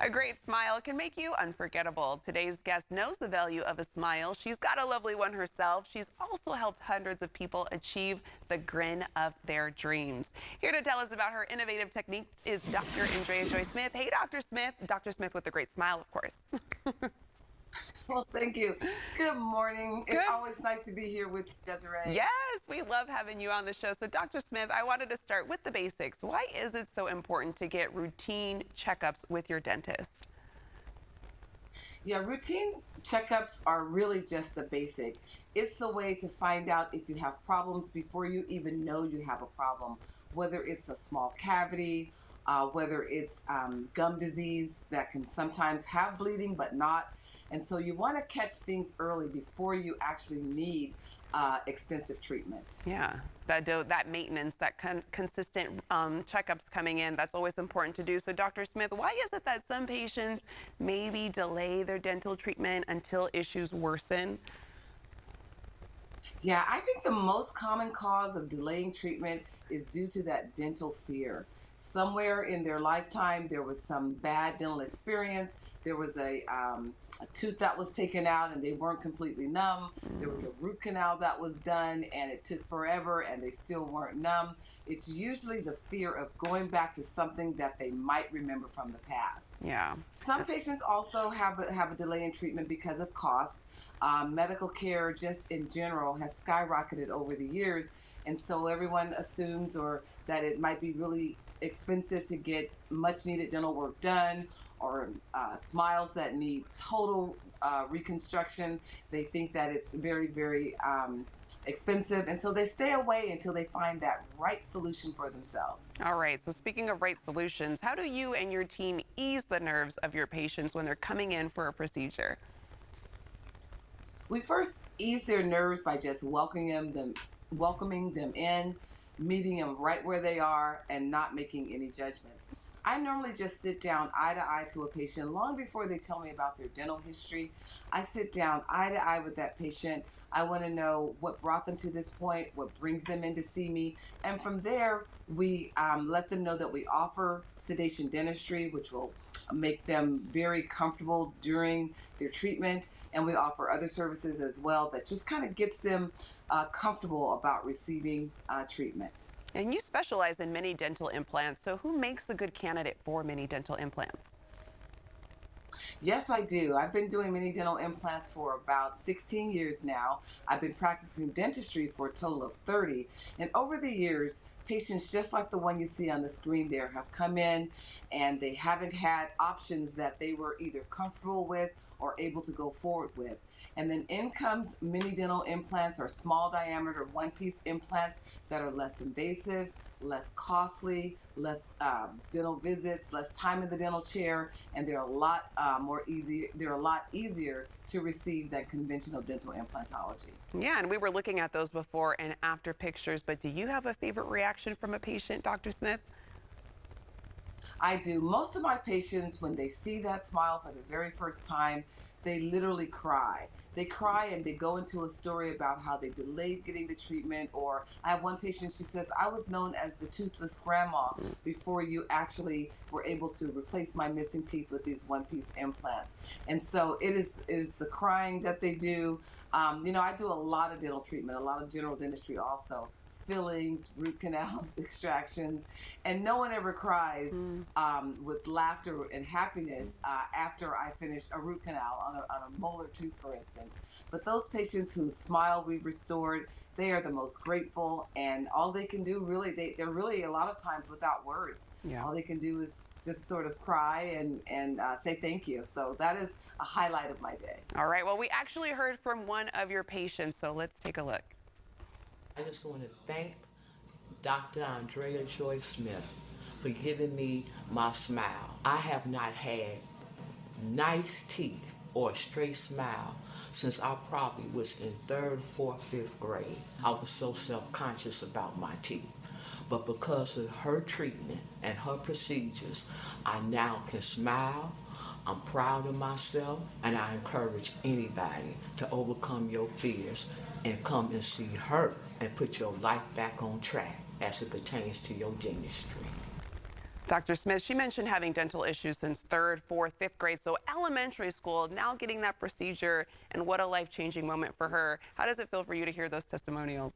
A great smile can make you unforgettable. Today's guest knows the value of a smile. She's got a lovely one herself. She's also helped hundreds of people achieve the grin of their dreams. Here to tell us about her innovative techniques is Dr. Andrea Joy Smith. Hey, Dr. Smith. Dr. Smith with a great smile, of course. Well, thank you. Good morning. It's Good. always nice to be here with you, Desiree. Yes, we love having you on the show. So, Dr. Smith, I wanted to start with the basics. Why is it so important to get routine checkups with your dentist? Yeah, routine checkups are really just the basic. It's the way to find out if you have problems before you even know you have a problem, whether it's a small cavity, whether it's gum disease that can sometimes have bleeding but not. And so you want to catch things early before you actually need extensive treatment. Yeah, that maintenance, that consistent checkups coming in, that's always important to do. So, Dr. Smith, why is it that some patients maybe delay their dental treatment until issues worsen? Yeah, I think the most common cause of delaying treatment is due to that dental fear. Somewhere in their lifetime, there was some bad dental experience. There was a tooth that was taken out and they weren't completely numb. There was a root canal that was done and it took forever and they still weren't numb. It's usually the fear of going back to something that they might remember from the past. Yeah. Some patients also have a delay in treatment because of cost. Medical care, just in general, has skyrocketed over the years, and so everyone assumes or that it might be really expensive to get much needed dental work done or smiles that need total reconstruction. They think that it's very, very expensive, and so they stay away until they find that right solution for themselves. All right. So, speaking of right solutions, how do you and your team ease the nerves of your patients when they're coming in for a procedure? We first ease their nerves by just welcoming them in, meeting them right where they are, and not making any judgments. I normally just sit down eye to eye to a patient long before they tell me about their dental history. I sit down eye to eye with that patient. I want to know what brought them to this point, what brings them in to see me. And from there, we let them know that we offer sedation dentistry, which will make them very comfortable during their treatment. And we offer other services as well that just kind of gets them comfortable about receiving treatment. And you specialize in mini dental implants. So, who makes a good candidate for mini dental implants? Yes, I do. I've been doing mini dental implants for about 16 years now. I've been practicing dentistry for a total of 30. And over the years, patients just like the one you see on the screen there have come in and they haven't had options that they were either comfortable with or able to go forward with. And then in comes mini dental implants or small diameter one piece implants that are less invasive, less costly, less dental visits, less time in the dental chair, and they're a lot more easy. They're a lot easier to receive than conventional dental implantology. Yeah, and we were looking at those before and after pictures, but do you have a favorite reaction from a patient, Dr. Smith? I do. Most of my patients, when they see that smile for the very first time, they literally cry. They cry and they go into a story about how they delayed getting the treatment. Or I have one patient, she says, I was known as the toothless grandma before you actually were able to replace my missing teeth with these one piece implants. And so it is the crying that they do. I do a lot of dental treatment, a lot of general dentistry also, fillings, root canals, extractions, and no one ever cries with laughter and happiness after I finish a root canal on a molar tooth, for instance. But those patients whose smile we've restored, they are the most grateful, and all they can do really, they're really a lot of times without words. Yeah. All they can do is just sort of cry and say thank you. So that is a highlight of my day. All right. Well, we actually heard from one of your patients, so let's take a look. I just want to thank Dr. Andrea Joy Smith for giving me my smile. I have not had nice teeth or a straight smile since I probably was in third, fourth, fifth grade. I was so self-conscious about my teeth. But because of her treatment and her procedures, I now can smile. I'm proud of myself, and I encourage anybody to overcome your fears and come and see her and put your life back on track as it pertains to your dentistry. Dr. Smith, she mentioned having dental issues since third, fourth, fifth grade, so elementary school, now getting that procedure, and what a life-changing moment for her. How does it feel for you to hear those testimonials?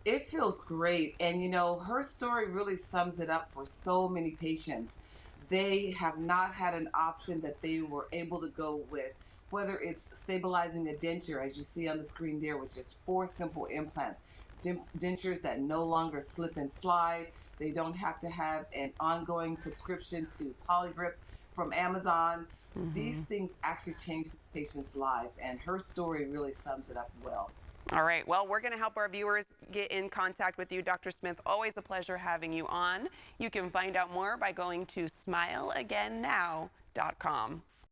It feels great. And her story really sums it up for so many patients. They have not had an option that they were able to go with, whether it's stabilizing a denture, as you see on the screen there, with just 4 simple implants, dentures that no longer slip and slide. They don't have to have an ongoing subscription to Polygrip from Amazon. These things actually change the patient's lives, and her story really sums it up well. All right, well, we're going to help our viewers get in contact with you. Dr. Smith, always a pleasure having you on. You can find out more by going to smileagainnow.com.